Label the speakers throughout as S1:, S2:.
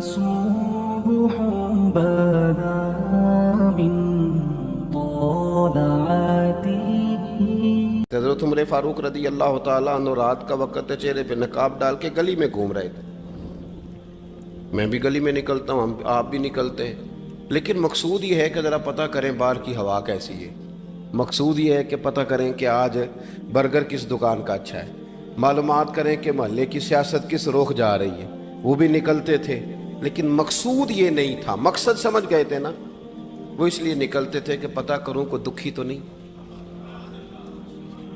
S1: صبح بدا من طلعته۔
S2: حضرت عمر فاروق رضی اللہ تعالیٰ عنہ رات کا وقت ہے، چہرے پہ نقاب ڈال کے گلی میں گھوم رہے تھے۔ میں بھی گلی میں نکلتا ہوں، آپ بھی نکلتے ہیں، لیکن مقصود یہ ہے کہ ذرا پتہ کریں باہر کی ہوا کیسی ہے۔ مقصود یہ ہے کہ پتہ کریں کہ آج برگر کس دکان کا اچھا ہے، معلومات کریں کہ محلے کی سیاست کس رخ جا رہی ہے۔ وہ بھی نکلتے تھے، لیکن مقصود یہ نہیں تھا۔ مقصد سمجھ گئے تھے نا، وہ اس لیے نکلتے تھے کہ پتہ کروں کوئی دکھی تو نہیں،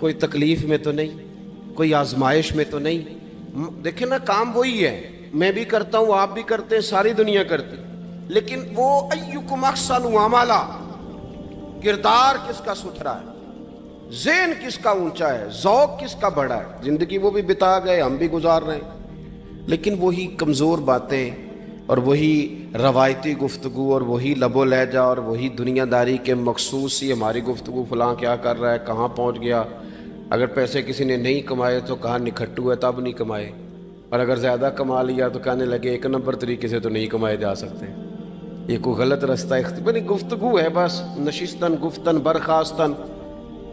S2: کوئی تکلیف میں تو نہیں، کوئی آزمائش میں تو نہیں۔ دیکھیں نا، کام وہی ہے، میں بھی کرتا ہوں، آپ بھی کرتے ہیں، ساری دنیا کرتی، لیکن وہ ایکم احسن عملا، کردار کس کا ستھرا ہے، ذہن کس کا اونچا ہے، ذوق کس کا بڑا ہے۔ زندگی وہ بھی بتا گئے، ہم بھی گزار رہے ہیں، لیکن وہی کمزور باتیں اور وہی روایتی گفتگو اور وہی لب و لہجہ اور وہی دنیا داری کے مخصوص سی ہماری گفتگو، فلاں کیا کر رہا ہے، کہاں پہنچ گیا۔ اگر پیسے کسی نے نہیں کمائے تو کہاں نکھٹو ہے تب نہیں کمائے، اور اگر زیادہ کما لیا تو کہنے لگے ایک نمبر طریقے سے تو نہیں کمائے جا سکتے، یہ کوئی غلط رستہ اختیار گفتگو ہے بس، نشستن گفتن برخاستن۔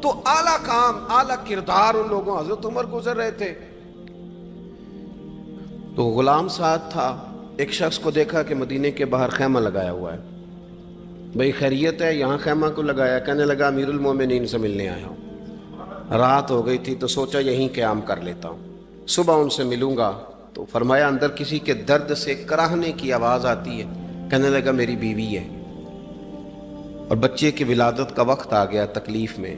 S2: تو اعلیٰ کام، اعلیٰ کردار ان لوگوں، حضرت عمر گزر رہے تھے تو غلام ساتھ تھا۔ ایک شخص کو دیکھا کہ مدینے کے باہر خیمہ لگایا ہوا ہے، بھئی خیریت ہے، یہاں خیمہ کو لگایا؟ کہنے لگا امیر المومنین سے ملنے آیا ہوں، رات ہو گئی تھی تو سوچا یہیں قیام کر لیتا ہوں، صبح ان سے ملوں گا۔ تو فرمایا اندر کسی کے درد سے کراہنے کی آواز آتی ہے۔ کہنے لگا میری بیوی ہے اور بچے کی ولادت کا وقت آ گیا، تکلیف میں۔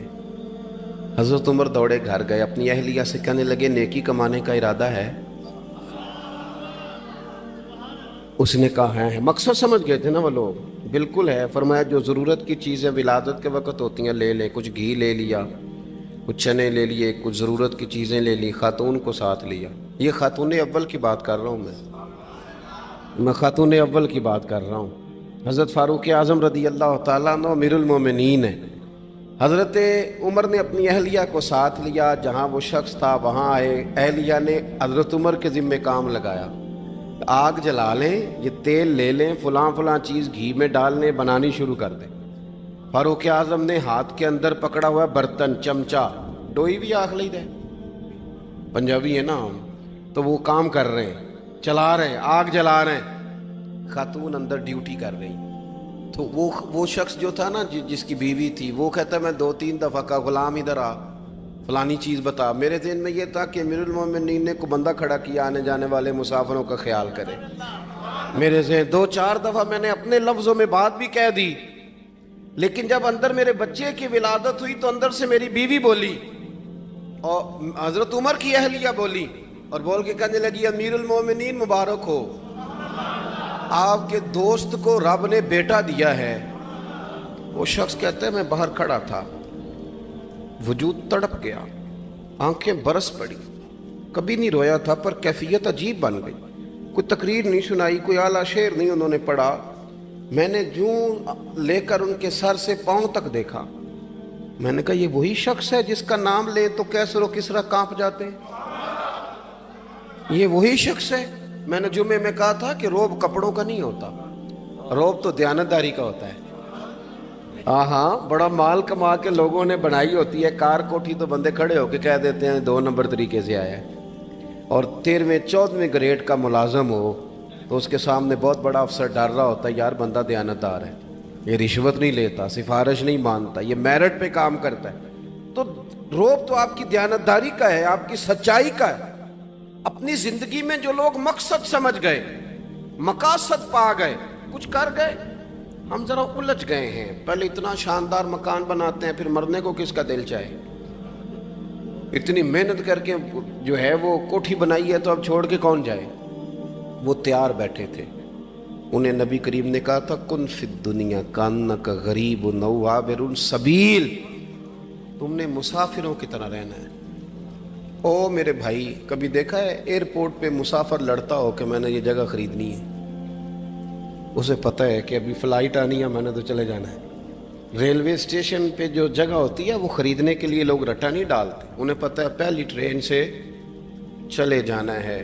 S2: حضرت عمر دوڑے گھر گئے، اپنی اہلیہ سے کہنے لگے نیکی کمانے کا ارادہ ہے؟ اس نے کہا ہے۔ مقصد سمجھ گئے تھے نا وہ لوگ، بالکل ہے۔ فرمایا جو ضرورت کی چیزیں ولادت کے وقت ہوتی ہیں لے لیں، کچھ گھی لے لیا، کچھ چنے لے لیے، کچھ ضرورت کی چیزیں لے لی، خاتون کو ساتھ لیا۔ یہ خاتون اول کی بات کر رہا ہوں، میں خاتون اول کی بات کر رہا ہوں۔ حضرت فاروق اعظم رضی اللہ تعالیٰ عنہ امیر المومنین ہیں۔ حضرت عمر نے اپنی اہلیہ کو ساتھ لیا، جہاں وہ شخص تھا وہاں آئے، اہلیہ نے حضرت عمر کے ذمہ کام لگایا، آگ جلا لیں، یہ تیل لے لیں، فلاں فلاں چیز گھی میں ڈال لیں، بنانی شروع کر دیں۔ فاروق اعظم نے ہاتھ کے اندر پکڑا ہوا برتن، چمچہ، ڈوئی بھی آخ لی دے، پنجابی ہے نا ہم، تو وہ کام کر رہے ہیں، چلا رہے ہیں، آگ جلا رہے ہیں، خاتون اندر ڈیوٹی کر رہی۔ تو وہ شخص جو تھا نا جس کی بیوی تھی، وہ کہتا ہے میں 2-3 دفعہ کا غلام ادھر آ، فلانی چیز بتا۔ میرے ذہن میں یہ تھا کہ امیر المومنین نے کو بندہ کھڑا کیا، آنے جانے والے مسافروں کا خیال کرے۔ میرے ذہن 2-4 دفعہ میں نے اپنے لفظوں میں بات بھی کہہ دی، لیکن جب اندر میرے بچے کی ولادت ہوئی تو اندر سے میری بیوی بولی اور حضرت عمر کی اہلیہ بولی، اور بول کے کہنے لگی امیر المومنین مبارک ہو، آپ کے دوست کو رب نے بیٹا دیا ہے۔ وہ شخص کہتا ہے میں باہر کھڑا تھا، وجود تڑپ گیا، آنکھیں برس پڑی، کبھی نہیں رویا تھا پر کیفیت عجیب بن گئی، کوئی تقریر نہیں سنائی، کوئی اعلیٰ شعر نہیں انہوں نے پڑھا، میں نے جوں لے کر ان کے سر سے پاؤں تک دیکھا، میں نے کہا یہ وہی شخص ہے جس کا نام لے تو کیسر و کسرا کانپ جاتے ہیں، یہ وہی شخص ہے۔ میں نے جمعے میں کہا تھا کہ روب کپڑوں کا نہیں ہوتا، روب تو دیانتداری کا ہوتا ہے۔ ہاں، بڑا مال کما کے لوگوں نے بنائی ہوتی ہے کار کوٹھی، تو بندے کھڑے ہو کے کہہ دیتے ہیں 2 نمبر طریقے سے آیا ہے، اور 13ویں-14ویں گریڈ کا ملازم ہو تو اس کے سامنے بہت بڑا افسر ڈر رہا ہوتا ہے، یار بندہ دیانتدار ہے، یہ رشوت نہیں لیتا، سفارش نہیں مانتا، یہ میرٹ پہ کام کرتا ہے۔ تو روب تو آپ کی دیانتداری کا ہے، آپ کی سچائی کا ہے۔ اپنی زندگی میں جو لوگ مقصد سمجھ گئے، مقاصد پا گئے، کچھ کر گئے، ہم ذرا الجھ گئے ہیں۔ پہلے اتنا شاندار مکان بناتے ہیں، پھر مرنے کو کس کا دل چاہے، اتنی محنت کر کے جو ہے وہ کوٹھی بنائی ہے تو اب چھوڑ کے کون جائے۔ وہ تیار بیٹھے تھے، انہیں نبی کریم نے کہا تھا کن فی الدنیا کانک غریب نو عابر سبیل، تم نے مسافروں کی طرح رہنا ہے۔ او میرے بھائی، کبھی دیکھا ہے ایئرپورٹ پہ مسافر لڑتا ہو کہ میں نے یہ جگہ خریدنی ہے؟ اسے پتہ ہے کہ ابھی فلائٹ آنی ہے، میں نے تو چلے جانا ہے۔ ریلوے اسٹیشن پہ جو جگہ ہوتی ہے وہ خریدنے کے لیے لوگ رٹا نہیں ڈالتے، انہیں پتہ ہے پہلی ٹرین سے چلے جانا ہے،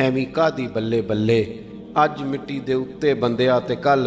S2: ਐਵੇਂ ਕਾਦੀ ਬੱਲੇ ਬੱਲੇ, ਅੱਜ ਮਿੱਟੀ ਦੇ ਉੱਤੇ ਬੰਦਿਆ ਤੇ ਕੱਲ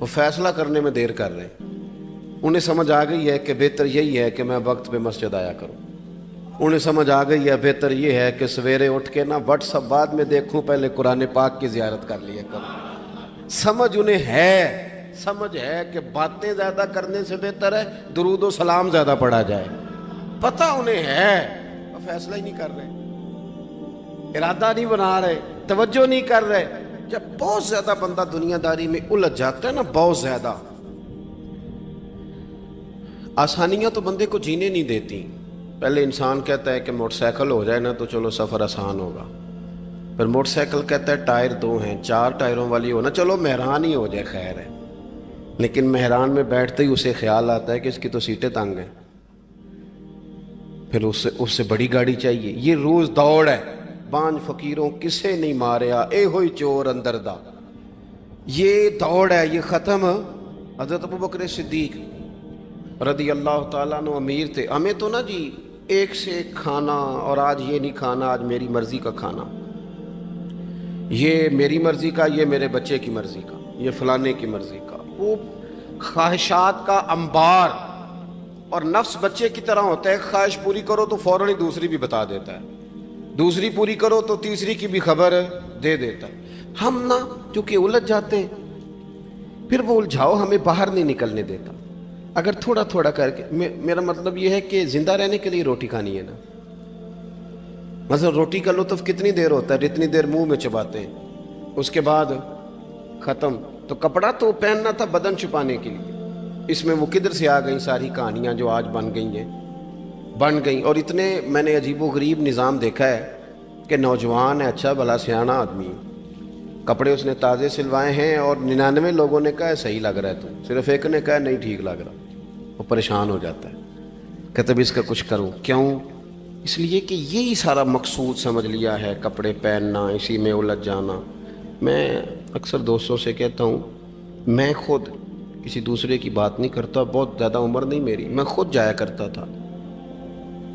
S2: وہ فیصلہ کرنے میں دیر کر رہے ہیں۔ انہیں سمجھ آ گئی ہے کہ بہتر یہی ہے کہ میں وقت پہ مسجد آیا کروں، انہیں سمجھ آ گئی ہے بہتر یہ ہے کہ سویرے اٹھ کے نا واٹس ایپ بعد میں دیکھوں، پہلے قرآن پاک کی زیارت کر لیا کروں۔ سمجھ انہیں ہے، سمجھ ہے کہ باتیں زیادہ کرنے سے بہتر ہے درود و سلام زیادہ پڑھا جائے، پتہ انہیں ہے، وہ فیصلہ ہی نہیں کر رہے، ارادہ نہیں بنا رہے، توجہ نہیں کر رہے۔ جب بہت زیادہ بندہ دنیا داری میں الجھ جاتا ہے نا، بہت زیادہ، آسانیاں تو بندے کو جینے نہیں دیتی۔ پہلے انسان کہتا ہے کہ موٹر سائیکل ہو جائے نا تو چلو سفر آسان ہوگا، پھر موٹر سائیکل کہتا ہے ٹائر 2 ہیں، 4 ٹائروں والی ہونا، چلو مہران ہی ہو جائے خیر ہے، لیکن مہران میں بیٹھتے ہی اسے خیال آتا ہے کہ اس کی تو سیٹیں تنگ ہیں، پھر اس سے بڑی گاڑی چاہیے۔ یہ روز دوڑ ہے، بانج فقیروں کسے نہیں ماریا اے ہوئی چور اندر دا، یہ دوڑ ہے، یہ ختم۔ حضرت ابوبکر صدیق رضی اللہ تعالیٰ عنہ امیر تھے، ہمیں تو نا جی ایک سے ایک کھانا، اور آج یہ نہیں کھانا، آج میری مرضی کا کھانا، یہ میری مرضی کا، یہ میرے بچے کی مرضی کا، یہ فلانے کی مرضی کا، وہ خواہشات کا انبار۔ اور نفس بچے کی طرح ہوتا ہے، خواہش پوری کرو تو فوراً ہی دوسری بھی بتا دیتا ہے، دوسری پوری کرو تو تیسری کی بھی خبر دے دیتا ہے۔ ہم نا چونکہ الجھ جاتے ہیں، پھر وہ الجھاؤ ہمیں باہر نہیں نکلنے دیتا۔ اگر تھوڑا تھوڑا کر کے، میرا مطلب یہ ہے کہ زندہ رہنے کے لیے روٹی کھانی ہے نا، مثلا روٹی کا لطف کتنی دیر ہوتا ہے، جتنی دیر منہ میں چباتے ہیں، اس کے بعد ختم۔ تو کپڑا تو پہننا تھا بدن چھپانے کے لیے، اس میں وہ کدھر سے آ گئیں ساری کہانیاں جو آج بن گئیں۔ اور اتنے میں نے عجیب و غریب نظام دیکھا ہے کہ نوجوان ہے، اچھا بھلا سیانا آدمی، کپڑے اس نے تازے سلوائے ہیں، اور 99 لوگوں نے کہا ہے صحیح لگ رہا ہے، تو صرف ایک نے کہا ہے نہیں ٹھیک لگ رہا، وہ پریشان ہو جاتا ہے، کہتا بھی اس کا کچھ کروں۔ کیوں؟ اس لیے کہ یہی سارا مقصود سمجھ لیا ہے، کپڑے پہننا، اسی میں الجھ جانا۔ میں اکثر دوستوں سے کہتا ہوں، میں خود کسی دوسرے کی بات نہیں کرتا، بہت زیادہ عمر نہیں میری، میں خود جایا کرتا تھا،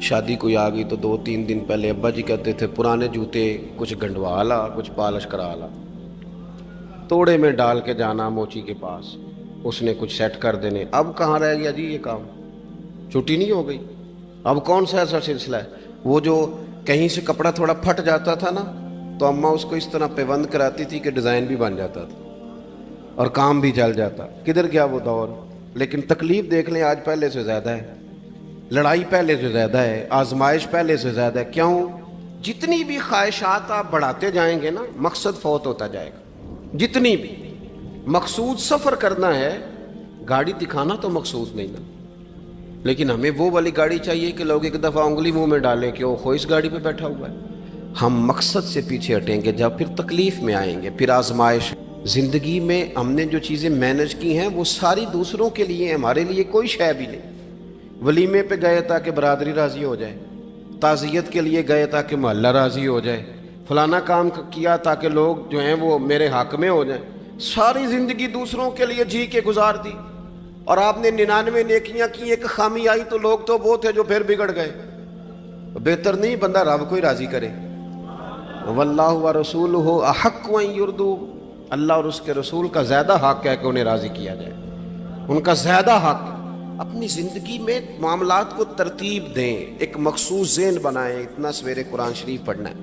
S2: شادی کوئی آ گئی تو 2-3 دن پہلے ابا جی کہتے تھے پرانے جوتے کچھ گنڈوا لا، کچھ پالش کرا لا، توڑے میں ڈال کے جانا موچی کے پاس، اس نے کچھ سیٹ کر دینے۔ اب کہاں رہ گیا جی یہ کام، چھٹی نہیں ہو گئی، اب کون سا ایسا سلسلہ ہے؟ وہ جو کہیں سے کپڑا تھوڑا پھٹ جاتا تھا نا، تو اماں اس کو اس طرح پیوند کراتی تھی کہ ڈیزائن بھی بن جاتا تھا اور کام بھی چل جاتا۔ کدھر گیا وہ دور؟ لیکن تکلیف دیکھ لیں آج پہلے سے زیادہ ہے، لڑائی پہلے سے زیادہ ہے، آزمائش پہلے سے زیادہ ہے۔ کیوں؟ جتنی بھی خواہشات آپ بڑھاتے جائیں گے نا، مقصد فوت ہوتا جائے گا۔ جتنی بھی مقصود سفر کرنا ہے، گاڑی دکھانا تو مقصود نہیں نا، لیکن ہمیں وہ والی گاڑی چاہیے کہ لوگ ایک دفعہ انگلی منہ میں ڈالیں کہ وہ اس گاڑی پہ بیٹھا ہوا ہے۔ ہم مقصد سے پیچھے ہٹیں گے جب پھر تکلیف میں آئیں گے، پھر آزمائش۔ زندگی میں ہم نے جو چیزیں مینج کی ہیں وہ ساری دوسروں کے لیے، ہمارے لیے کوئی شے بھی نہیں۔ ولیمے پہ گئے تاکہ برادری راضی ہو جائے، تعزیت کے لیے گئے تاکہ محلہ راضی ہو جائے، فلانا کام کیا تاکہ لوگ جو ہیں وہ میرے حق میں ہو جائیں۔ ساری زندگی دوسروں کے لیے جی کے گزار دی، اور آپ نے 99 نیکیاں کی، ایک خامی آئی تو لوگ تو وہ تھے جو پھر بگڑ گئے۔ بہتر نہیں بندہ رب کو ہی راضی کرے۔ واللہ ورسولہ احق ان یرضوا، اللہ اور اس کے رسول کا زیادہ حق ہے کہ انہیں راضی کیا جائے، ان کا زیادہ حق۔ اپنی زندگی میں معاملات کو ترتیب دیں، ایک مخصوص ذہن بنائیں، اتنا سویرے قرآن شریف پڑھنا ہے،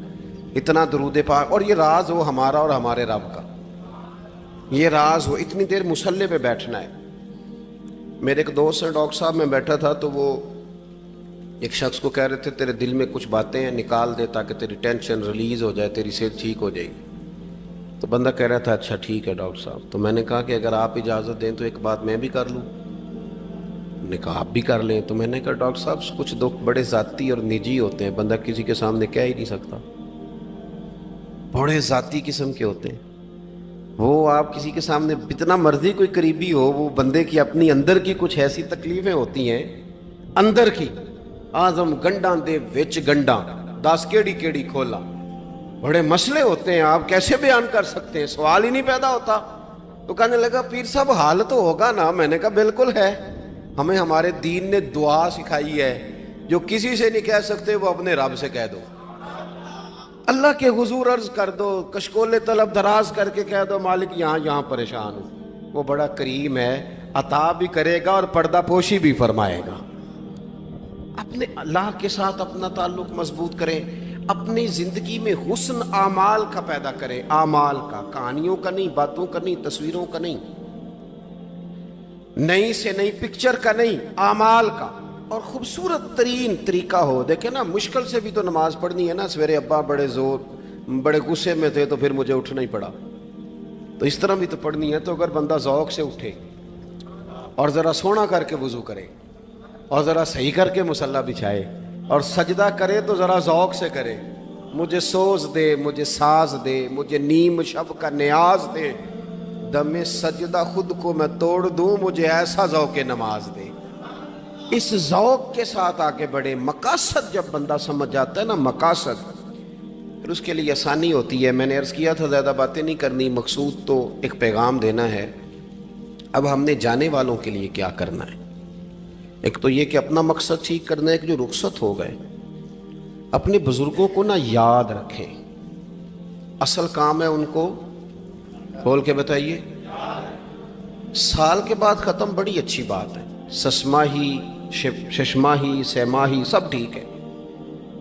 S2: اتنا درود پاک، اور یہ راز ہو ہمارا اور ہمارے رب کا، یہ راز ہو، اتنی دیر مصلی پہ بیٹھنا ہے۔ میرے ایک دوست ہیں ڈاکٹر صاحب، میں بیٹھا تھا تو وہ ایک شخص کو کہہ رہے تھے تیرے دل میں کچھ باتیں ہیں نکال دے تاکہ تیری ٹینشن ریلیز ہو جائے، تیری صحت ٹھیک ہو جائے گی۔ تو بندہ کہہ رہا تھا اچھا ٹھیک ہے ڈاکٹر صاحب۔ تو میں نے کہا کہ اگر آپ اجازت دیں تو ایک بات میں بھی کر لوں؟ نے کہا آپ بھی کر لیں۔ تو میں نے کہا ڈاکٹر صاحب کچھ دکھ بڑے ذاتی اور نجی ہوتے ہیں، بندہ کسی کے سامنے کہہ ہی نہیں سکتا، بڑے ذاتی قسم کے ہوتے ہیں وہ۔ آپ کسی کے سامنے جتنا مرضی کوئی قریبی ہو، وہ بندے کی اپنی اندر کی کچھ ایسی تکلیفیں ہوتی ہیں اندر کی، آزم گنڈاں دے وچ گنڈاں 10 کیڑی کھولا، بڑے مسئلے ہوتے ہیں، آپ کیسے بیان کر سکتے ہیں؟ سوال ہی نہیں پیدا ہوتا۔ تو کہنے لگا پیر صاحب حال تو ہوگا نا؟ میں نے کہا بالکل ہے، ہمیں ہمارے دین نے دعا سکھائی ہے، جو کسی سے نہیں کہہ سکتے وہ اپنے رب سے کہہ دو۔ اللہ کے حضور عرض کر دو، کشکول طلب دراز کر کے کہہ دو مالک یہاں پریشان ہوں، وہ بڑا کریم ہے، عطا بھی کرے گا اور پردہ پوشی بھی فرمائے گا۔ اپنے اللہ کے ساتھ اپنا تعلق مضبوط کریں، اپنی زندگی میں حسن اعمال کا پیدا کریں، اعمال کا، کہانیوں کا نہیں، باتوں کا نہیں، تصویروں کا نہیں، نئی سے نئی پکچر کا نہیں، اعمال کا، اور خوبصورت ترین طریقہ ہو۔ دیکھیں نا، مشکل سے بھی تو نماز پڑھنی ہے نا، سویرے ابا بڑے غصے میں تھے تو پھر مجھے اٹھنا ہی پڑا، تو اس طرح بھی تو پڑھنی ہے۔ تو اگر بندہ ذوق سے اٹھے اور ذرا سونا کر کے وضو کرے اور ذرا صحیح کر کے مصلی بچھائے اور سجدہ کرے تو ذرا ذوق سے کرے، مجھے سوز دے، مجھے ساز دے، مجھے نیم شب کا نیاز دے، دم سجدہ خود کو میں توڑ دوں، مجھے ایسا ذوق نماز دے۔ اس ذوق کے ساتھ آگے بڑھے۔ مقاصد جب بندہ سمجھ جاتا ہے نا، مقاصد، پھر اس کے لیے آسانی ہوتی ہے۔ میں نے عرض کیا تھا زیادہ باتیں نہیں کرنی، مقصود تو ایک پیغام دینا ہے۔ اب ہم نے جانے والوں کے لیے کیا کرنا ہے؟ ایک تو یہ کہ اپنا مقصد ٹھیک کرنا ہے کہ جو رخصت ہو گئے اپنے بزرگوں کو نا یاد رکھیں، اصل کام ہے ان کو بول کے بتائیے۔ سال کے بعد ختم بڑی اچھی بات ہے، سسماہی ششماہی سیماہی سب ٹھیک ہے،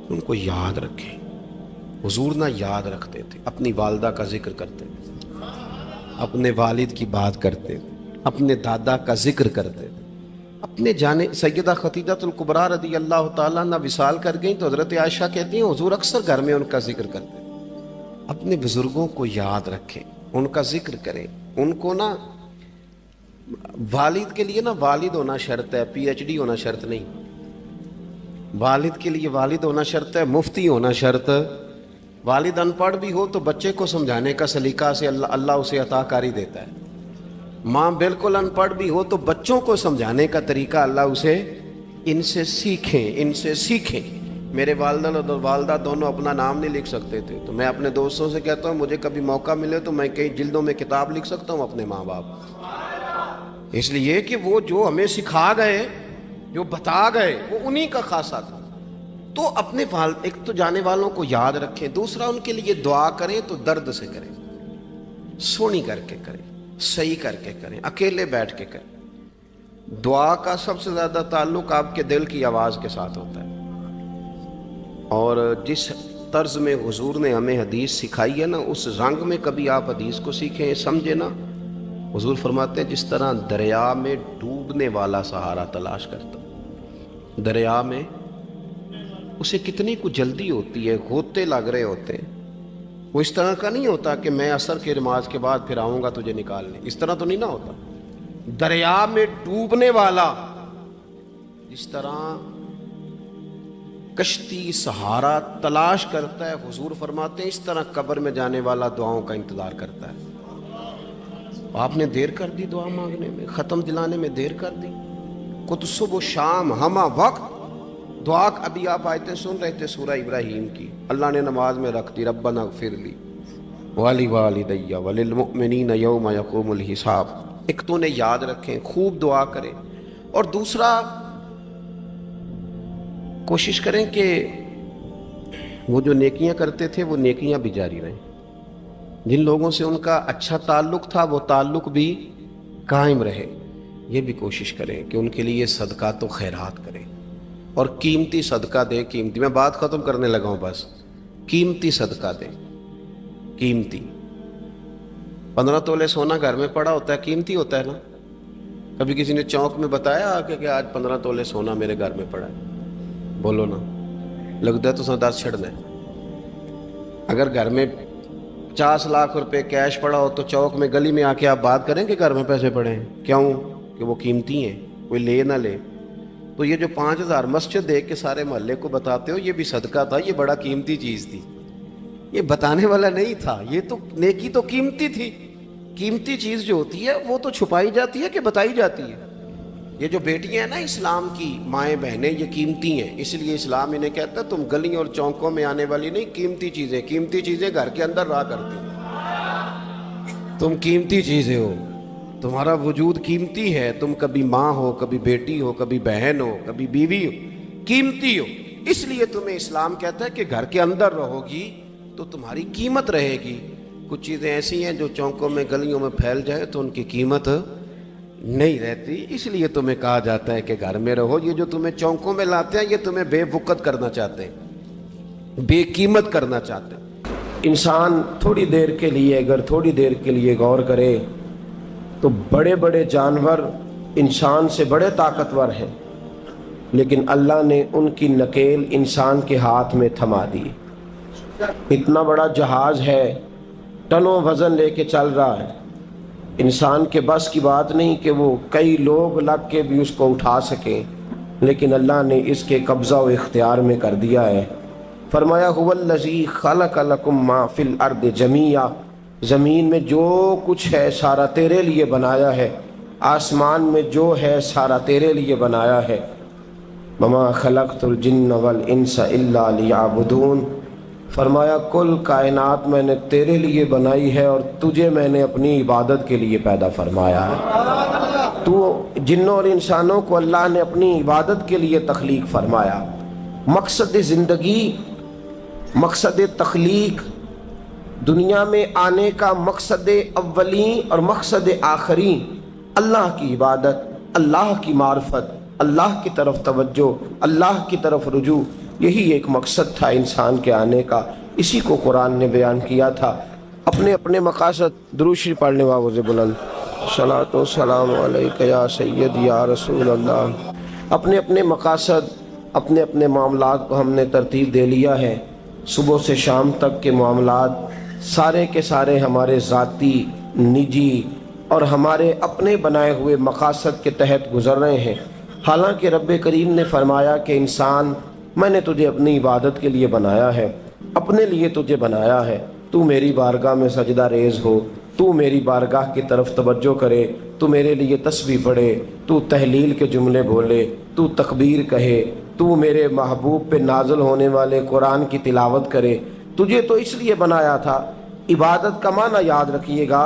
S2: ان کو یاد رکھیں۔ حضور نہ یاد رکھتے تھے، اپنی والدہ کا ذکر کرتے تھے، اپنے والد کی بات کرتے تھے، اپنے دادا کا ذکر کرتے تھے، اپنے جانے سیدہ خدیجہ الکبریٰ رضی اللہ تعالیٰ عنہ وصال کر گئیں تو حضرت عائشہ کہتی ہیں حضور اکثر گھر میں ان کا ذکر کرتے تھے۔ اپنے بزرگوں کو یاد رکھیں، ان کا ذکر کریں، ان کو نا، والد کے لیے نا والد ہونا شرط ہے، پی ایچ ڈی ہونا شرط نہیں۔ والد کے لیے والد ہونا شرط ہے، مفتی ہونا شرط۔ والد ان پڑھ بھی ہو تو بچے کو سمجھانے کا سلیقہ سے اللہ اسے عطا کاری دیتا ہے۔ ماں بالکل ان پڑھ بھی ہو تو بچوں کو سمجھانے کا طریقہ اللہ اسے، ان سے سیکھیں۔ میرے والدہ اور والدہ دونوں اپنا نام نہیں لکھ سکتے تھے، تو میں اپنے دوستوں سے کہتا ہوں مجھے کبھی موقع ملے تو میں کئی جلدوں میں کتاب لکھ سکتا ہوں اپنے ماں باپ، اس لیے کہ وہ جو ہمیں سکھا گئے، جو بتا گئے، وہ انہی کا خاصہ تھا۔ تو اپنے ایک تو جانے والوں کو یاد رکھیں، دوسرا ان کے لیے دعا کریں تو درد سے کریں، سونی کر کے کریں، صحیح کر کے کریں، اکیلے بیٹھ کے کریں۔ دعا کا سب سے زیادہ تعلق آپ کے دل کی آواز کے ساتھ ہوتا ہے، اور جس طرز میں حضور نے ہمیں حدیث سکھائی ہے نا، اس رنگ میں کبھی آپ حدیث کو سیکھیں، سمجھیں نا۔ حضور فرماتے ہیں جس طرح دریا میں ڈوبنے والا سہارا تلاش کرتا، دریا میں اسے کتنی کو جلدی ہوتی ہے، غوطے لگ رہے ہوتے ہیں، وہ اس طرح کا نہیں ہوتا کہ میں عصر کی نماز کے بعد پھر آؤں گا تجھے نکالنے، اس طرح تو نہیں نہ ہوتا۔ دریا میں ڈوبنے والا جس طرح کشتی سہارا تلاش کرتا ہے، حضور فرماتے ہیں اس طرح قبر میں جانے والا دعاؤں کا انتظار کرتا ہے۔ آپ نے دیر کر دی دعا مانگنے میں، ختم دلانے میں دیر کر دی، کت صبح و شام ہمہ وقت دعا۔ ابھی آپ آیتیں سن رہے تھے سورہ ابراہیم کی، اللہ نے نماز میں رکھ دی، ربنا اغفر لی ولی وللمؤمنین یوم یقوم الحساب۔ ایک تو نے یاد رکھیں، خوب دعا کریں، اور دوسرا کوشش کریں کہ وہ جو نیکیاں کرتے تھے وہ نیکیاں بھی جاری رہیں، جن لوگوں سے ان کا اچھا تعلق تھا وہ تعلق بھی قائم رہے۔ یہ بھی کوشش کریں کہ ان کے لیے صدقات و خیرات کریں، اور قیمتی صدقہ دیں۔ قیمتی، میں بات ختم کرنے لگا ہوں، بس قیمتی صدقہ دیں، قیمتی۔ 15 تولے سونا گھر میں پڑا ہوتا ہے، قیمتی ہوتا ہے نا۔ کبھی کسی نے چوک میں بتایا کہ آج 15 تولے سونا میرے گھر میں پڑا ہے؟ بولو نا، لگتا ہے تو سردار چھڑنا ہے۔ اگر گھر میں 50 لاکھ روپے کیش پڑا ہو تو چوک میں گلی میں آ کے آپ بات کریں کہ گھر میں پیسے پڑے ہیں، کیوں؟ کہ وہ قیمتی ہیں، کوئی لے نہ لے۔ تو یہ جو 5000 مسجد دیکھ کے سارے محلے کو بتاتے ہو، یہ بھی صدقہ تھا، یہ بڑا قیمتی چیز تھی، یہ بتانے والا نہیں تھا، یہ تو نیکی تو قیمتی تھی۔ قیمتی چیز جو ہوتی ہے وہ تو چھپائی جاتی ہے کہ بتائی جاتی ہے۔ یہ جو بیٹیاں ہیں نا اسلام کی، مائیں بہنیں، یہ قیمتی ہیں، اس لیے اسلام انہیں کہتا ہے تم گلیوں اور چوکوں میں آنے والی نہیں، قیمتی چیزیں گھر کے اندر رہا کرتی ہیں۔ تم قیمتی چیزیں ہو، تمہارا وجود قیمتی ہے، تم کبھی ماں ہو، کبھی بیٹی ہو، کبھی بہن ہو، کبھی بیوی ہو، قیمتی ہو، اس لیے تمہیں اسلام کہتا ہے کہ گھر کے اندر رہو گی تو تمہاری قیمت رہے گی. کچھ چیزیں ایسی ہیں جو چوکوں میں گلیوں میں پھیل جائے تو ان کی قیمت نہیں رہتی. اس لیے تمہیں کہا جاتا ہے کہ گھر میں رہو. یہ جو تمہیں چوکوں میں لاتے ہیں یہ تمہیں بے وقت کرنا چاہتے ہیں, بے قیمت کرنا چاہتے ہیں.
S3: انسان تھوڑی دیر کے لیے اگر تھوڑی دیر کے لیے غور کرے تو بڑے بڑے جانور انسان سے بڑے طاقتور ہیں, لیکن اللہ نے ان کی نکیل انسان کے ہاتھ میں تھما دی. اتنا بڑا جہاز ہے, ٹنوں وزن لے کے چل رہا ہے, انسان کے بس کی بات نہیں کہ وہ کئی لوگ لگ کے بھی اس کو اٹھا سکیں, لیکن اللہ نے اس کے قبضہ و اختیار میں کر دیا ہے. فرمایا هو الذی خلق لکم ما فی الارض جمیعا, زمین میں جو کچھ ہے سارا تیرے لیے بنایا ہے, آسمان میں جو ہے سارا تیرے لیے بنایا ہے. وما خلقت الجن والانس الا لیعبدون, فرمایا کل کائنات میں نے تیرے لیے بنائی ہے اور تجھے میں نے اپنی عبادت کے لیے پیدا فرمایا ہے. تو جنوں اور انسانوں کو اللہ نے اپنی عبادت کے لیے تخلیق فرمایا. مقصد زندگی, مقصد تخلیق, دنیا میں آنے کا مقصد اولین اور مقصد آخری اللہ کی عبادت, اللہ کی معرفت, اللہ کی طرف توجہ, اللہ کی طرف رجوع. یہی ایک مقصد تھا انسان کے آنے کا. اسی کو قرآن نے بیان کیا تھا. اپنے اپنے مقاصد, درود شریف پڑھنے والے بلند صلاۃ و سلام علیک یا سید یا رسول اللہ. اپنے اپنے مقاصد, اپنے اپنے معاملات کو ہم نے ترتیب دے لیا ہے. صبح سے شام تک کے معاملات سارے کے سارے ہمارے ذاتی, نجی اور ہمارے اپنے بنائے ہوئے مقاصد کے تحت گزر رہے ہیں. حالانکہ رب کریم نے فرمایا کہ انسان میں نے تجھے اپنی عبادت کے لیے بنایا ہے, اپنے لیے تجھے بنایا ہے. تو میری بارگاہ میں سجدہ ریز ہو, تو میری بارگاہ کی طرف توجہ کرے, تو میرے لیے تسبیح پڑھے, تو تحلیل کے جملے بولے, تو تکبیر کہے, تو میرے محبوب پہ نازل ہونے والے قرآن کی تلاوت کرے. تجھے تو اس لیے بنایا تھا. عبادت کا معنی یاد رکھیے گا,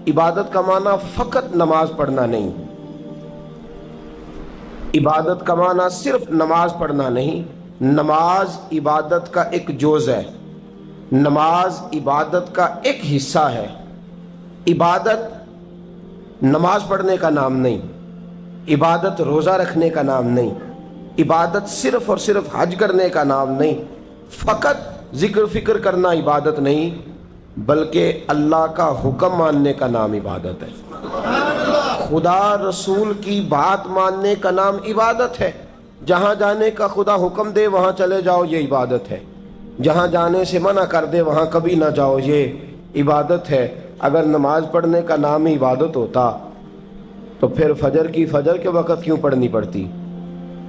S3: عبادت کا معنی فقط نماز پڑھنا نہیں, عبادت کا معنی صرف نماز پڑھنا نہیں. نماز عبادت کا ایک جز ہے, نماز عبادت کا ایک حصہ ہے. عبادت نماز پڑھنے کا نام نہیں, عبادت روزہ رکھنے کا نام نہیں, عبادت صرف اور صرف حج کرنے کا نام نہیں, فقط ذکر فکر کرنا عبادت نہیں, بلکہ اللہ کا حکم ماننے کا نام عبادت ہے. خدا رسول کی بات ماننے کا نام عبادت ہے. جہاں جانے کا خدا حکم دے وہاں چلے جاؤ, یہ عبادت ہے. جہاں جانے سے منع کر دے وہاں کبھی نہ جاؤ, یہ عبادت ہے. اگر نماز پڑھنے کا نام ہی عبادت ہوتا تو پھر فجر کی فجر کے وقت کیوں پڑھنی پڑتی,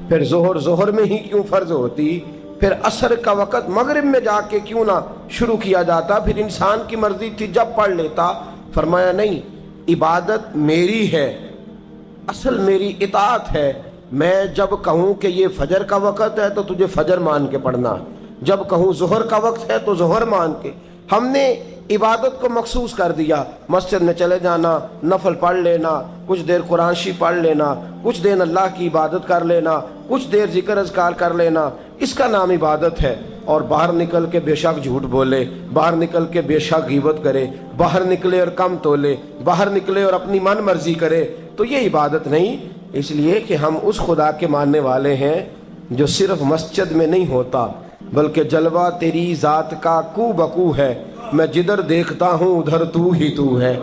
S3: پھر ظہر میں ہی کیوں فرض ہوتی, پھر عصر کا وقت مغرب میں جا کے کیوں نہ شروع کیا جاتا, پھر انسان کی مرضی تھی جب پڑھ لیتا. فرمایا نہیں, عبادت میری ہے, اصل میری اطاعت ہے. میں جب کہوں کہ یہ فجر کا وقت ہے تو تجھے فجر مان کے پڑھنا, جب کہوں ظہر کا وقت ہے تو ظہر مان کے. ہم نے عبادت کو مخصوص کر دیا. مسجد میں چلے جانا, نفل پڑھ لینا, کچھ دیر قرآن شریف پڑھ لینا, کچھ دیر اللہ کی عبادت کر لینا, کچھ دیر ذکر اذکار کر لینا, اس کا نام عبادت ہے. اور باہر نکل کے بے شک جھوٹ بولے, باہر نکل کے بے شک غیبت کرے, باہر نکلے اور کم تولے, باہر نکلے اور اپنی من مرضی کرے, تو یہ عبادت نہیں. اس لیے کہ ہم اس خدا کے ماننے والے ہیں جو صرف مسجد میں نہیں ہوتا بلکہ جلوہ تیری ذات کا کو بکو ہے. میں جدھر دیکھتا ہوں ادھر تو ہی تو ہے.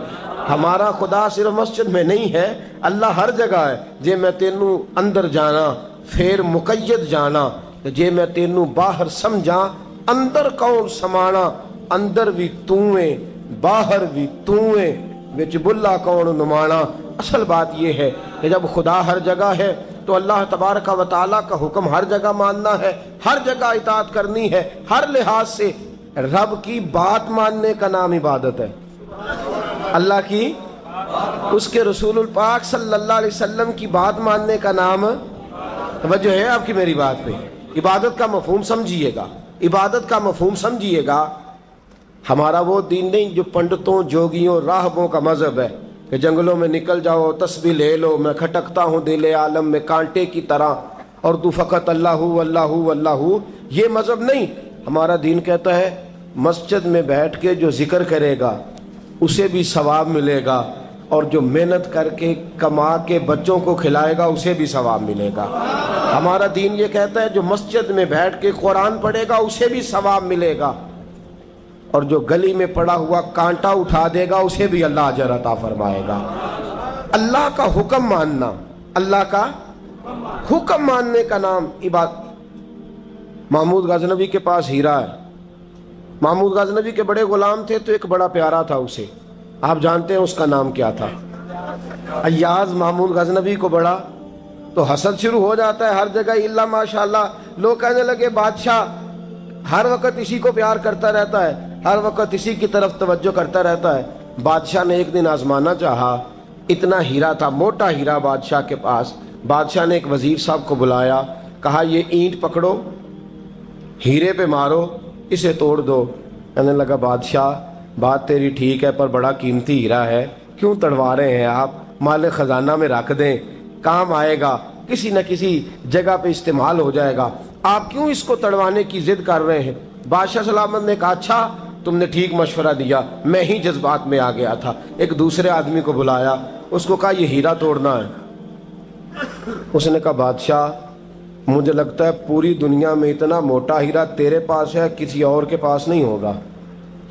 S3: ہمارا خدا صرف مسجد میں نہیں ہے, اللہ ہر جگہ ہے. جے میں تینوں اندر جانا پھر مقید جانا, جے میں تینوں باہر سمجھا اندر کون سمانا. اندر بھی تویں باہر بھی تویں وچ بلا کون نمانا. اصل بات یہ ہے کہ جب خدا ہر جگہ ہے تو اللہ تبارک و تعالیٰ کا حکم ہر جگہ ماننا ہے, ہر جگہ اطاعت کرنی ہے, ہر لحاظ سے. رب کی بات ماننے کا نام عبادت ہے. اللہ کی, اس کے رسول الپاک صلی اللہ علیہ وسلم کی بات ماننے کا نام, توجہ ہے آپ کی میری بات پہ, عبادت کا مفہوم سمجھیے گا, عبادت کا مفہوم سمجھیے گا. ہمارا وہ دین نہیں جو پنڈتوں جوگیوں راہبوں کا مذہب ہے کہ جنگلوں میں نکل جاؤ تسبیح لے لو, میں کھٹکتا ہوں دل عالم میں کانٹے کی طرح اور تو فقط اللہ اللہ اللہ. یہ مذہب نہیں. ہمارا دین کہتا ہے مسجد میں بیٹھ کے جو ذکر کرے گا اسے بھی ثواب ملے گا، اور جو محنت کر کے کما کے بچوں کو کھلائے گا اسے بھی ثواب ملے گا۔ ہمارا دین یہ کہتا ہے جو مسجد میں بیٹھ کے قرآن پڑھے گا اسے بھی ثواب ملے گا، اور جو گلی میں پڑا ہوا کانٹا اٹھا دے گا اسے بھی اللہ اجر عطا فرمائے گا۔ اللہ کا حکم ماننا، اللہ کا حکم ماننے کا نام عبادت۔ محمود غزنوی کے پاس ہیرا ہے، محمود غزنوی کے بڑے غلام تھے تو ایک بڑا پیارا تھا اسے، آپ جانتے ہیں اس کا نام کیا تھا؟ ایاز محمود غزنوی کو بڑا تو حسد شروع ہو جاتا ہے ہر جگہ، الا ماشاءاللہ لوگ کہنے لگے بادشاہ ہر وقت اسی کو پیار کرتا رہتا ہے، ہر وقت اسی کی طرف توجہ کرتا رہتا ہے۔ بادشاہ نے ایک دن آزمانا چاہا، اتنا ہیرا تھا، موٹا ہیرا بادشاہ کے پاس۔ بادشاہ نے ایک وزیر صاحب کو بلایا، کہا یہ اینٹ پکڑو، ہیرے پہ مارو، اسے توڑ دو۔ کہنے لگا بادشاہ بات تیری ٹھیک ہے پر بڑا قیمتی ہیرا ہے، کیوں تڑوا رہے ہیں آپ؟ مال خزانہ میں رکھ دیں، کام آئے گا، کسی نہ کسی جگہ پہ استعمال ہو جائے گا، آپ کیوں اس کو تڑوانے کی ضد کر رہے ہیں؟ بادشاہ سلامت نے کہا اچھا تم نے ٹھیک مشورہ دیا، میں ہی جذبات میں آ گیا تھا۔ ایک دوسرے آدمی کو بلایا، اس کو کہا یہ ہیرا توڑنا ہے۔ اس نے کہا بادشاہ مجھے لگتا ہے پوری دنیا میں اتنا موٹا ہیرا تیرے پاس ہے، کسی اور کے پاس نہیں ہوگا،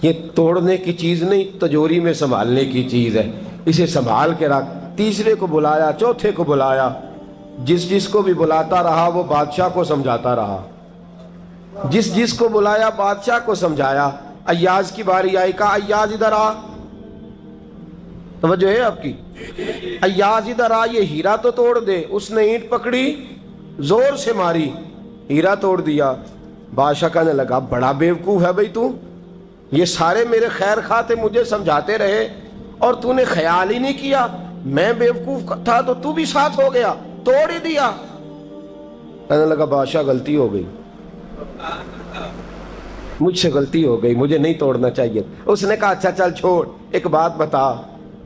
S3: یہ توڑنے کی چیز نہیں تجوری میں سنبھالنے کی چیز ہے، اسے سنبھال کے رکھ۔ تیسرے کو بلایا، چوتھے کو بلایا، جس کو بھی بلاتا رہا وہ بادشاہ کو سمجھاتا رہا، جس کو بلایا بادشاہ کو سمجھایا۔ ایاز کی باری آئی، کہا ایاز ادھر آ، توجہ ہے آپ کی؟ ایاز ادھر آ، یہ ہیرا تو توڑ دے۔ اس نے اینٹ پکڑی، زور سے ماری، ہیرا توڑ دیا۔ بادشاہ کہنے لگا بڑا بیوقوف ہے بھائی تو، یہ سارے میرے خیر خواہ تھے، مجھے سمجھاتے رہے اور تو نے خیال ہی نہیں کیا، میں بیوقوف تھا تو بھی ساتھ ہو گیا، توڑ ہی دیا۔ کہنے لگا بادشاہ غلطی ہو گئی، مجھ سے غلطی ہو گئی، مجھے نہیں توڑنا چاہیے۔ اس نے کہا اچھا چل چھوڑ، ایک بات بتا،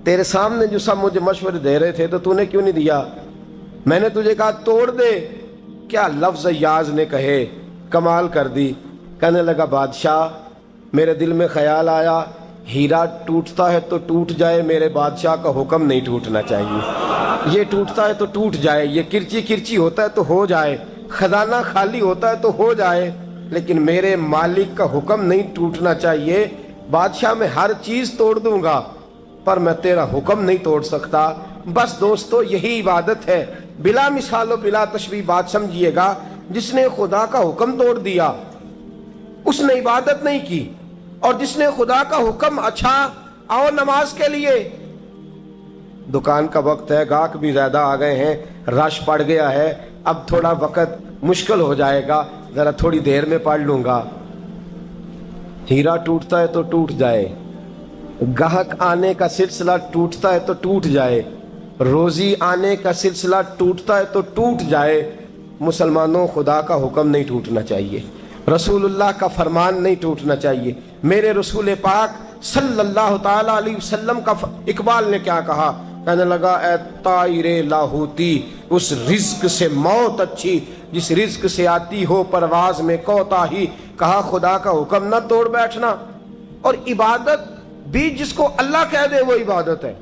S3: تیرے سامنے جو سب مجھے مشورے دے رہے تھے تو نے کیوں نہیں دیا؟ میں نے تجھے کہا توڑ دے، کیا لفظ ایاز نے کہے، کمال کر دی۔ کہنے لگا بادشاہ میرے دل میں خیال آیا ہیرا ٹوٹتا ہے تو ٹوٹ جائے، میرے بادشاہ کا حکم نہیں ٹوٹنا چاہیے، یہ ٹوٹتا ہے تو ٹوٹ جائے، یہ کرچی کرچی ہوتا ہے تو ہو جائے، خزانہ خالی ہوتا ہے تو ہو جائے، لیکن میرے مالک کا حکم نہیں ٹوٹنا چاہیے۔ بادشاہ میں ہر چیز توڑ دوں گا پر میں تیرا حکم نہیں توڑ سکتا۔ بس دوستو یہی عبادت ہے، بلا مثال و بلا تشبیہ بات سمجھیے گا۔ جس نے خدا کا حکم توڑ دیا اس نے عبادت نہیں کی، اور جس نے خدا کا حکم اچھا آؤ نماز کے لیے، دکان کا وقت ہے، گاہک بھی زیادہ آ گئے ہیں، رش پڑ گیا ہے، اب تھوڑا وقت مشکل ہو جائے گا، ذرا تھوڑی دیر میں پڑھ لوں گا۔ ہیرا ٹوٹتا ہے تو ٹوٹ جائے، گاہک آنے کا سلسلہ ٹوٹتا ہے تو ٹوٹ جائے، روزی آنے کا سلسلہ ٹوٹتا ہے تو ٹوٹ جائے، مسلمانوں خدا کا حکم نہیں ٹوٹنا چاہیے، رسول اللہ کا فرمان نہیں ٹوٹنا چاہیے۔ میرے رسول پاک صلی اللہ تعالی علیہ وسلم کا اقبال نے کیا کہا؟ کہنے لگا اے طائر لاہوتی، اس رزق سے موت اچھی جس رزق سے آتی ہو پرواز میں کوتاہی۔ کہا خدا کا حکم نہ توڑ بیٹھنا، اور عبادت بھی جس کو اللہ کہہ دے وہ عبادت ہے۔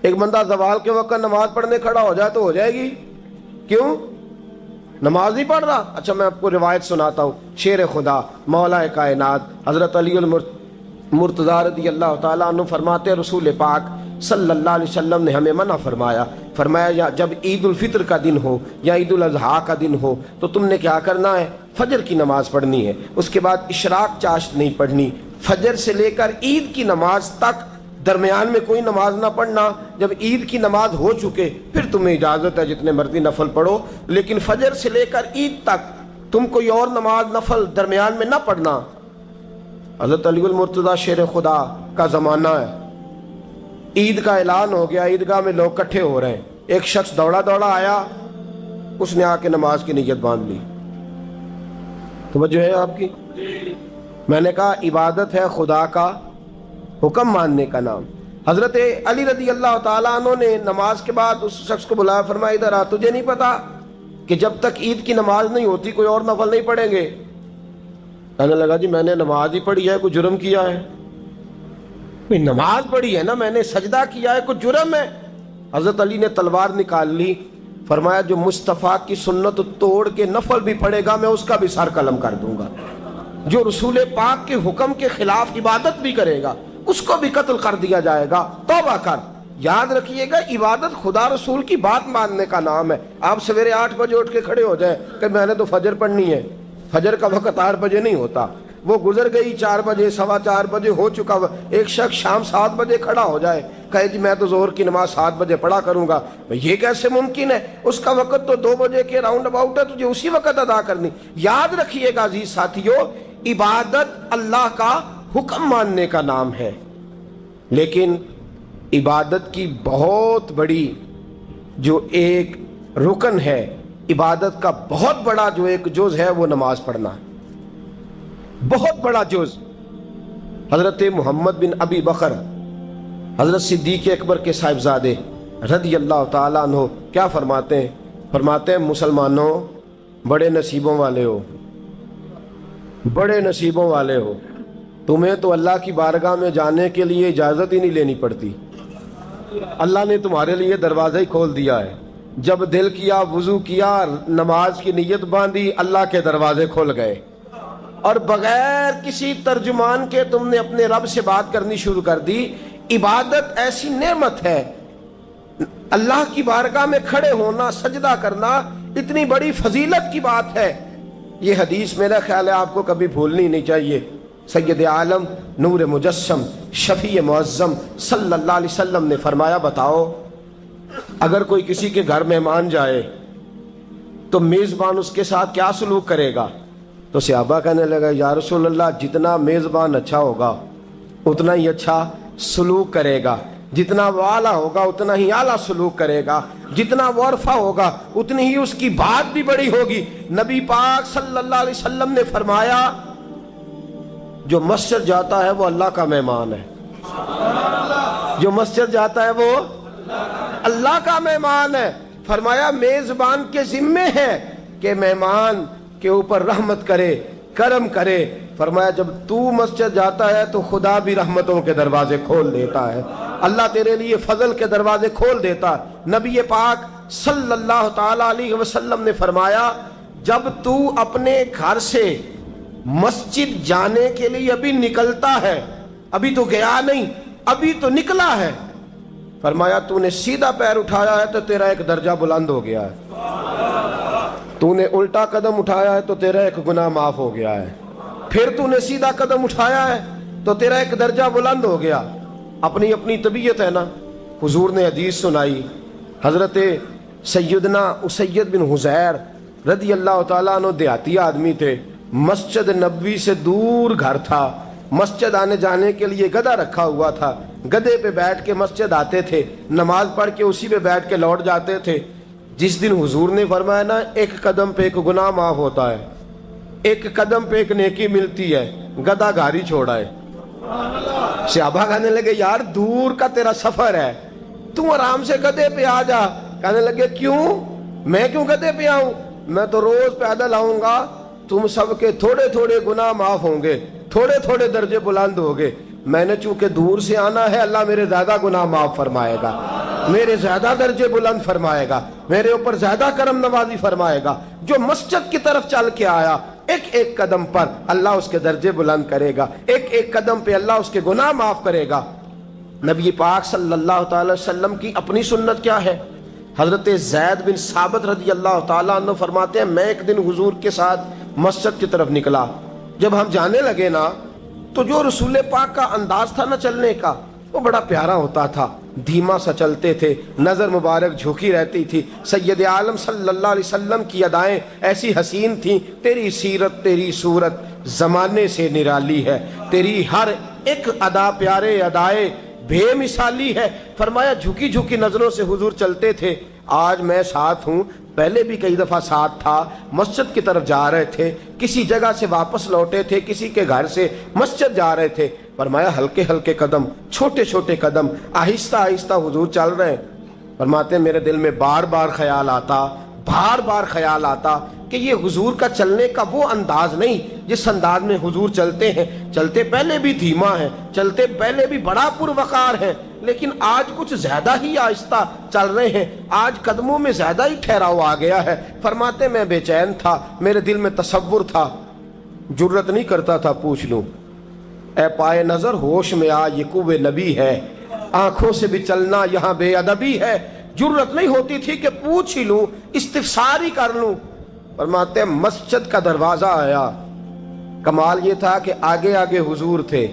S3: ایک بندہ زوال کے وقت نماز پڑھنے کھڑا ہو جائے تو ہو جائے گی، کیوں؟ نماز نہیں پڑھ رہا؟ اچھا میں آپ کو روایت سناتا ہوں، شیر خدا مولا کائنات حضرت علی المرتضی رضی اللہ تعالیٰ عنہ فرماتے رسول پاک صلی اللہ علیہ وسلم نے ہمیں منع فرمایا جب عید الفطر کا دن ہو یا عید الاضحیٰ کا دن ہو تو تم نے کیا کرنا ہے؟ فجر کی نماز پڑھنی ہے، اس کے بعد اشراق چاشت نہیں پڑھنی، فجر سے لے کر عید کی نماز تک درمیان میں کوئی نماز نہ پڑھنا۔ جب عید کی نماز ہو چکے پھر تمہیں اجازت ہے جتنے مرضی نفل پڑھو، لیکن فجر سے لے کر عید تک تم کوئی اور نماز نفل درمیان میں نہ پڑھنا۔ حضرت علی المرتضی شیر خدا کا زمانہ ہے، عید کا اعلان ہو گیا، عیدگاہ میں لوگ کٹھے ہو رہے ہیں، ایک شخص دوڑا آیا، اس نے آ کے نماز کی نیت باندھ لی۔ توجہ ہے آپ کی؟ میں نے کہا عبادت ہے خدا کا حکم ماننے کا نام۔ حضرت علی رضی اللہ تعالیٰ عنہ نے نماز کے بعد اس شخص کو بلایا، فرمایا ادھر آ، تجھے نہیں پتا کہ جب تک عید کی نماز نہیں ہوتی کوئی اور نفل نہیں پڑھیں گے؟ کہنے لگا جی میں نے نماز ہی پڑھی ہے، کوئی جرم کیا ہے؟ نماز پڑھی ہے نا، میں نے سجدہ کیا ہے، کوئی جرم ہے؟ حضرت علی نے تلوار نکال لی، فرمایا جو مصطفیٰ کی سنت توڑ کے نفل بھی پڑھے گا میں اس کا بھی سر قلم کر دوں گا، جو رسول پاک کے حکم کے خلاف عبادت بھی کرے گا اس کو بھی قتل کر دیا جائے گا، توبہ کر۔ یاد رکھیے گا، عبادت خدا رسول کی بات ماننے کا نام ہے۔ آپ سویرے 8 بجے اٹھ کے کھڑے ہو جائیں کہ میں نے تو فجر پڑھنی ہے، فجر کا وقت 8 بجے نہیں ہوتا، وہ گزر گئی 4 بجے، 4:15 بجے ہو چکا۔ ایک شخص شام 7 بجے کھڑا ہو جائے، کہے جی میں تو ظہر کی نماز 7 بجے پڑھا کروں گا، یہ کیسے ممکن ہے؟ اس کا وقت تو 2 بجے کے راؤنڈ اباؤٹ ہے، تجھے اسی وقت ادا کرنی۔ یاد رکھیے گا عزیز ساتھیو، عبادت اللہ کا حکم ماننے کا نام ہے، لیکن عبادت کی بہت بڑی جو ایک رکن ہے، عبادت کا بہت بڑا جو ایک جز ہے وہ نماز پڑھنا ہے، بہت بڑا جز۔ حضرت محمد بن ابی بکر حضرت صدیق اکبر کے صاحبزادے رضی اللہ تعالیٰ عنہ کیا فرماتے ہیں؟ فرماتے ہیں مسلمانوں بڑے نصیبوں والے ہو، بڑے نصیبوں والے ہو، تمہیں تو اللہ کی بارگاہ میں جانے کے لیے اجازت ہی نہیں لینی پڑتی، اللہ نے تمہارے لیے دروازہ ہی کھول دیا ہے۔ جب دل کیا، وضو کیا، نماز کی نیت باندھی، اللہ کے دروازے کھل گئے، اور بغیر کسی ترجمان کے تم نے اپنے رب سے بات کرنی شروع کر دی۔ عبادت ایسی نعمت ہے، اللہ کی بارگاہ میں کھڑے ہونا، سجدہ کرنا اتنی بڑی فضیلت کی بات ہے۔ یہ حدیث میرا خیال ہے آپ کو کبھی بھولنی نہیں چاہیے۔ سید عالم نور مجسم شفیع معظم صلی اللہ علیہ وسلم نے فرمایا، بتاؤ اگر کوئی کسی کے گھر مہمان جائے تو میزبان اس کے ساتھ کیا سلوک کرے گا؟ تو صحابہ کہنے لگا یا رسول اللہ جتنا میزبان اچھا ہوگا اتنا ہی اچھا سلوک کرے گا، جتنا وہ اعلیٰ ہوگا اتنا ہی اعلیٰ سلوک کرے گا، جتنا وہ عرفہ ہوگا اتنی ہی اس کی بات بھی بڑی ہوگی۔ نبی پاک صلی اللہ علیہ وسلم نے فرمایا جو مسجد جاتا ہے وہ اللہ کا مہمان ہے، جو مسجد جاتا ہے وہ اللہ کا مہمان ہے۔ فرمایا میزبان کے ذمے ہے کہ مہمان کے اوپر رحمت کرے، کرم کرے۔ فرمایا جب تو مسجد جاتا ہے تو خدا بھی رحمتوں کے دروازے کھول دیتا ہے، اللہ تیرے لیے فضل کے دروازے کھول دیتا ہے۔ نبی پاک صلی اللہ تعالی علیہ وسلم نے فرمایا جب تو اپنے گھر سے مسجد جانے کے لیے ابھی نکلتا ہے، ابھی تو گیا نہیں، ابھی تو نکلا ہے، فرمایا تو نے سیدھا پیر اٹھایا ہے تو تیرا ایک درجہ بلند ہو گیا ہے، تو نے الٹا قدم اٹھایا ہے تو تیرا ایک گناہ معاف ہو گیا ہے، پھر تو نے سیدھا قدم اٹھایا ہے تو تیرا ایک درجہ بلند ہو گیا۔ اپنی اپنی طبیعت ہے نا۔ حضور نے حدیث سنائی، حضرت سیدنا اسید بن حضیر رضی اللہ تعالیٰ عنہ دیہاتی آدمی تھے، مسجد نبوی سے دور گھر تھا، مسجد آنے جانے کے لیے گدھا رکھا ہوا تھا، گدھے پہ بیٹھ کے مسجد آتے تھے، نماز پڑھ کے اسی پہ بیٹھ کے لوٹ جاتے تھے۔ جس دن حضور نے فرمایا نا ایک قدم پہ ایک گناہ معاف ہوتا ہے، ایک قدم پہ ایک نیکی ملتی ہے، گدھا گھاری چھوڑا ہے۔ صحابہ کہنے لگے یار دور کا تیرا سفر ہے، تم آرام سے گدھے پہ آ جا۔ کہنے لگے کیوں؟ میں کیوں گدھے پہ آؤں؟ میں تو روز پیدل آؤں گا، تم سب کے تھوڑے تھوڑے گناہ معاف ہوں گے، تھوڑے تھوڑے درجے بلند ہوں گے، میں نے چونکہ دور سے آنا ہے اللہ میرے زیادہ گناہ معاف فرمائے گا، میرے زیادہ درجے بلند فرمائے گا، میرے اوپر زیادہ کرم نوازی فرمائے گا۔ جو مسجد کی طرف چل کے آیا ایک ایک قدم پر اللہ اس کے درجے بلند کرے گا، ایک ایک قدم پہ اللہ اس کے گناہ معاف کرے گا۔ نبی پاک صلی اللہ تعالی وسلم کی اپنی سنت کیا ہے؟ حضرت زید بن ثابت رضی اللہ تعالیٰ عنہ فرماتے ہیں میں ایک دن حضور کے ساتھ مسجد کی طرف نکلا، جب ہم جانے لگے نا تو جو رسول پاک کا انداز تھا نا چلنے کا وہ بڑا پیارا ہوتا تھا، دھیما سا چلتے تھے، نظر مبارک جھکی رہتی تھی۔ سید عالم صلی اللہ علیہ وسلم کی ادائیں ایسی حسین تھیں، تیری سیرت تیری صورت زمانے سے نرالی ہے، تیری ہر ایک ادا پیارے ادائے بے مثالی ہے۔ فرمایا جھکی جھکی نظروں سے حضور چلتے تھے۔ آج میں ساتھ ہوں، پہلے بھی کئی دفعہ ساتھ تھا، مسجد کی طرف جا رہے تھے، کسی جگہ سے واپس لوٹے تھے، کسی کے گھر سے مسجد جا رہے تھے۔ فرمایا ہلکے ہلکے قدم، چھوٹے چھوٹے قدم، آہستہ آہستہ حضور چل رہے ہیں۔ فرماتے ہیں میرے دل میں بار بار خیال آتا، کہ یہ حضور کا چلنے کا وہ انداز نہیں جس انداز میں حضور چلتے ہیں. چلتے پہلے بھی دھیما ہے، چلتے پہلے بھی بڑا پروقار ہے، لیکن آج کچھ زیادہ ہی آہستہ چل رہے ہیں، آج قدموں میں زیادہ ہی ٹھہراؤ آ گیا ہے. فرماتے میں بے چین تھا، میرے دل میں تصور تھا، جرت نہیں کرتا تھا پوچھ لوں اے پائے نظر ہوش میں آ یہ کوہ نبی ہے، آنکھوں سے بھی چلنا یہاں بے ادبی ہے. جرت نہیں ہوتی تھی کہ پوچھ ہی لوں، استفسار ہی کر لوں. فرماتے ہیں مسجد کا دروازہ آیا. کمال یہ تھا کہ آگے آگے حضور تھے،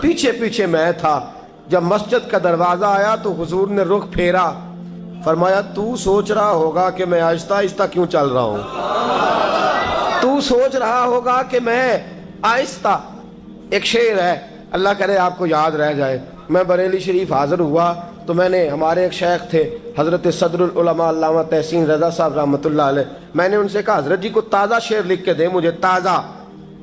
S3: پیچھے پیچھے میں تھا. جب مسجد کا دروازہ آیا تو حضور نے رخ پھیرا، فرمایا تو سوچ رہا ہوگا کہ میں آہستہ آہستہ کیوں چل رہا ہوں، تو سوچ رہا ہوگا کہ میں آہستہ. ایک شعر ہے، اللہ کرے آپ کو یاد رہ جائے. میں بریلی شریف حاضر ہوا تو میں نے، ہمارے ایک شیخ تھے حضرت صدر العلماء علامہ تحسین رضا صاحب رحمۃ اللہ علیہ، میں نے ان سے کہا حضرت جی کو تازہ شعر لکھ کے دے مجھے، تازہ.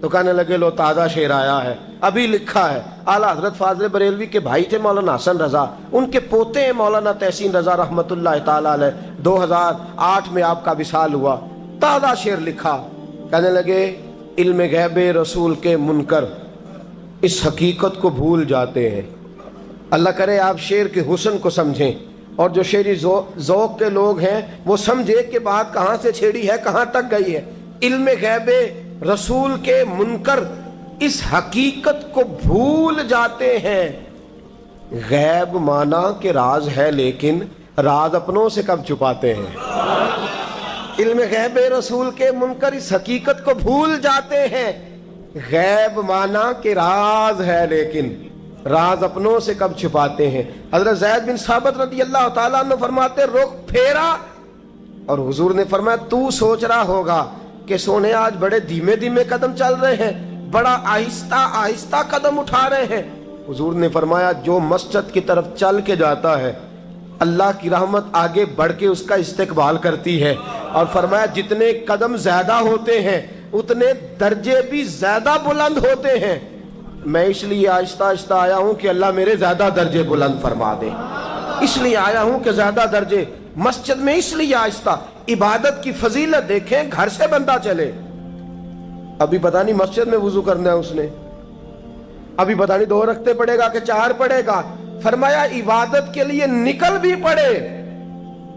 S3: تو کہنے لگے لو تازہ شعر آیا ہے، ابھی لکھا ہے. اعلیٰ حضرت فاضل بریلوی کے بھائی تھے مولانا حسن رضا، ان کے پوتے ہیں مولانا تحسین رضا رحمۃ اللہ تعالیٰ علیہ. 2008 میں آپ کا وصال ہوا. تازہ شعر لکھا. کہنے لگے علم غیب رسول کے منکر اس حقیقت کو بھول جاتے ہیں. اللہ کرے آپ شعر کے حسن کو سمجھیں، اور جو شعری ذوق کے لوگ ہیں وہ سمجھے کہ بات کہاں سے چھیڑی ہے، کہاں تک گئی ہے. علم غیب رسول کے منکر اس حقیقت کو بھول جاتے ہیں. غیب مانا کہ راز ہے، لیکن راز اپنوں سے کب چھپاتے ہیں. علم غیب رسول کے منکر اس حقیقت کو بھول جاتے ہیں. غیب مانا کہ راز ہے، لیکن راز اپنوں سے کب چھپاتے ہیں. حضرت زید بن ثابت رضی اللہ تعالیٰ عنہ فرماتے رخ پھیرا اور حضور نے فرمایا تو سوچ رہا ہوگا کہ سونے آج بڑے دھیمے دھیمے قدم چل رہے ہیں، بڑا آہستہ آہستہ قدم اٹھا رہے ہیں. حضور نے فرمایا جو مسجد کی طرف چل کے جاتا ہے اللہ کی رحمت آگے بڑھ کے اس کا استقبال کرتی ہے. اور فرمایا جتنے قدم زیادہ ہوتے ہیں اتنے درجے بھی زیادہ بلند ہوتے ہیں. میں اس لیے آہستہ آہستہ آیا ہوں کہ اللہ میرے زیادہ درجے بلند فرما دے. اس لیے آیا ہوں کہ زیادہ درجے. مسجد میں اس لیے آہستہ. عبادت کی فضیلت دیکھیں، گھر سے بندہ چلے، ابھی پتہ نہیں مسجد میں وضو کرنا ہے اس نے، ابھی پتہ نہیں 2 رکعتیں پڑھے گا کہ 4 پڑھے گا. فرمایا عبادت کے لیے نکل بھی پڑے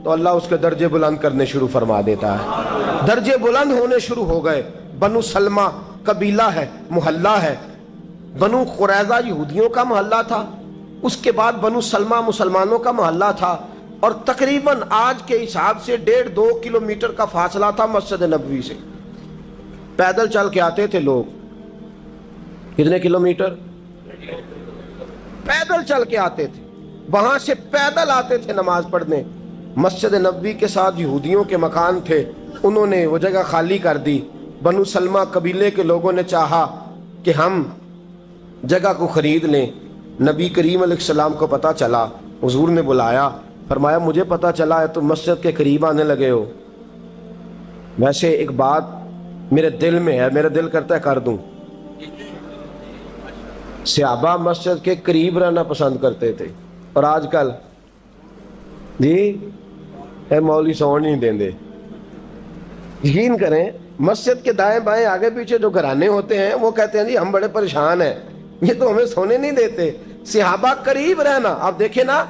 S3: تو اللہ اس کے درجے بلند کرنے شروع فرما دیتا ہے. درجے بلند ہونے شروع ہو گئے. بنو سلمہ قبیلہ ہے، محلہ ہے. بنو قریظہ یہودیوں کا محلہ تھا، اس کے بعد بنو سلمہ مسلمانوں کا محلہ تھا، اور تقریباً آج کے حساب سے 1.5-2 کلومیٹر کا فاصلہ تھا مسجد نبوی سے. پیدل چل کے آتے تھے لوگ. کتنے کلومیٹر؟ پیدل چل کے آتے تھے. وہاں سے پیدل آتے تھے نماز پڑھنے. مسجد نبوی کے ساتھ یہودیوں کے مکان تھے، انہوں نے وہ جگہ خالی کر دی. بنو سلمہ قبیلے کے لوگوں نے چاہا کہ ہم جگہ کو خرید لیں. نبی کریم علیہ السلام کو پتہ چلا، حضور نے بلایا، فرمایا مجھے پتہ چلا ہے تم مسجد کے قریب آنے لگے ہو، ویسے ایک بات میرے دل میں ہے، میرا دل کرتا ہے کر دوں. صحابہ مسجد کے قریب رہنا پسند کرتے تھے، اور آج کل جی اے مولوی سون نہیں دیں دے. یقین کریں مسجد کے دائیں بائیں آگے پیچھے جو گھرانے ہوتے ہیں وہ کہتے ہیں جی ہم بڑے پریشان ہیں، یہ تو ہمیں سونے نہیں دیتے. صحابہ قریب رہنا. آپ دیکھیں نا،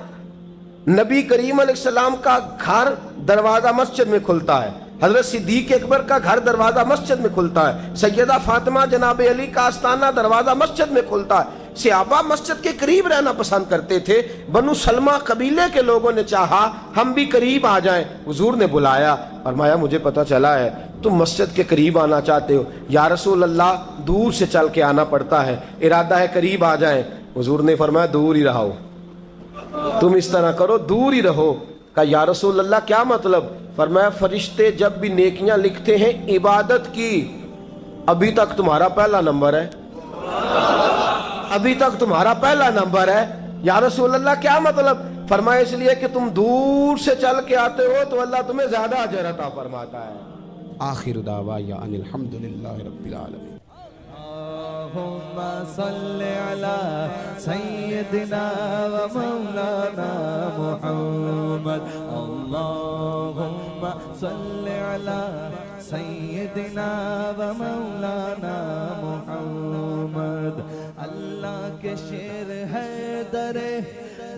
S3: نبی کریم علیہ السلام کا گھر دروازہ مسجد میں کھلتا ہے، حضرت صدیق اکبر کا گھر دروازہ مسجد میں کھلتا ہے، سیدہ فاطمہ جناب علی کا آستانہ دروازہ مسجد میں کھلتا ہے. صحابہ مسجد کے قریب رہنا پسند کرتے تھے. بنو سلمہ قبیلے کے لوگوں نے چاہا ہم بھی قریب آ جائیں. حضور نے بلایا، فرمایا مجھے پتہ چلا ہے تم مسجد کے قریب آنا چاہتے ہو. یا رسول اللہ دور سے چل کے آنا پڑتا ہے، ارادہ ہے قریب آ جائیں. حضور نے فرمایا دور ہی رہو، تم اس طرح کرو دور ہی رہو. کہا یا رسول اللہ کیا مطلب؟ فرمایا فرشتے جب بھی نیکیاں لکھتے ہیں عبادت کی، ابھی تک تمہارا پہلا نمبر ہے، ابھی تک تمہارا پہلا نمبر ہے. یا رسول اللہ کیا مطلب؟ فرمایا اس لیے کہ تم دور سے چل کے آتے ہو تو اللہ تمہیں زیادہ اجر عطا فرماتا ہے. آخر دعوانا ان الحمدللہ رب العالمین.
S1: اللهم صل على سيدنا ومولانا محمد. اللهم صل على سیدنا و مولانا محمد. اللہ کے شیر حیدر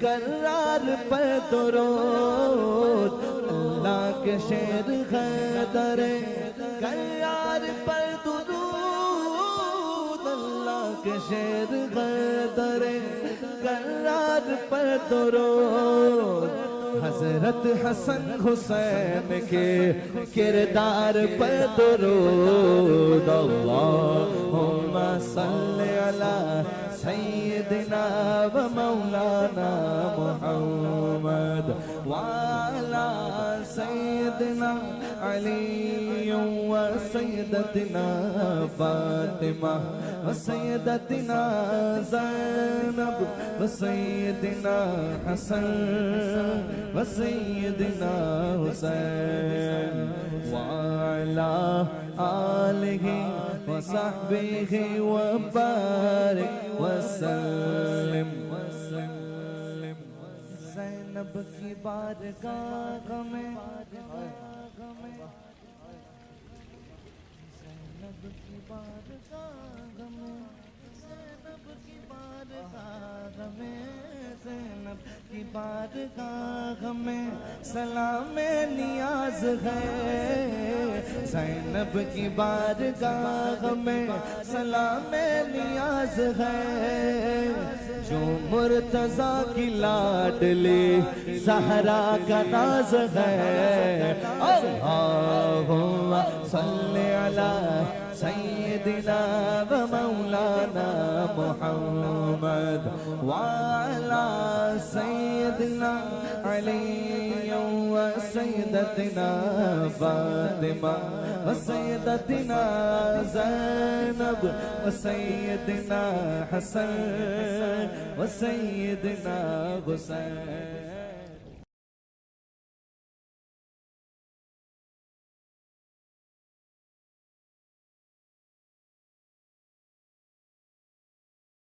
S1: کرار پر درود. اللہ کے شیر حیدر کرار پر درود. اللہ کے شیر حیدر کرار پر درود. حضرت حسن حسین کے کردار پر درود. اللہم صلی علی سیدنا و مولانا محمد وعلی سیدنا علی و سیدتنا فاطمہ و سیدتنا زینب و سیدنا حسن و سیدنا حسین وعلی آلہ وصحبہ وبارک وسلم. زینب کی بارگاہ میں زینب کی بارگاہ میں زینب کی بارگاہ میں زینب کی بارگاہ میں سلام نیاز ہے. زینب کی بارگاہ میں سلام نیاز ہے. جو مرتضیٰ کی لاڈلی زہرا کا ناز ہے. اللہم صلی علی سیدنا و مولانا محمد وعلی سیدنا علی و سیدتنا فاطمہ و سیدتنا زینب و سیدنا حسن و سیدنا حسین.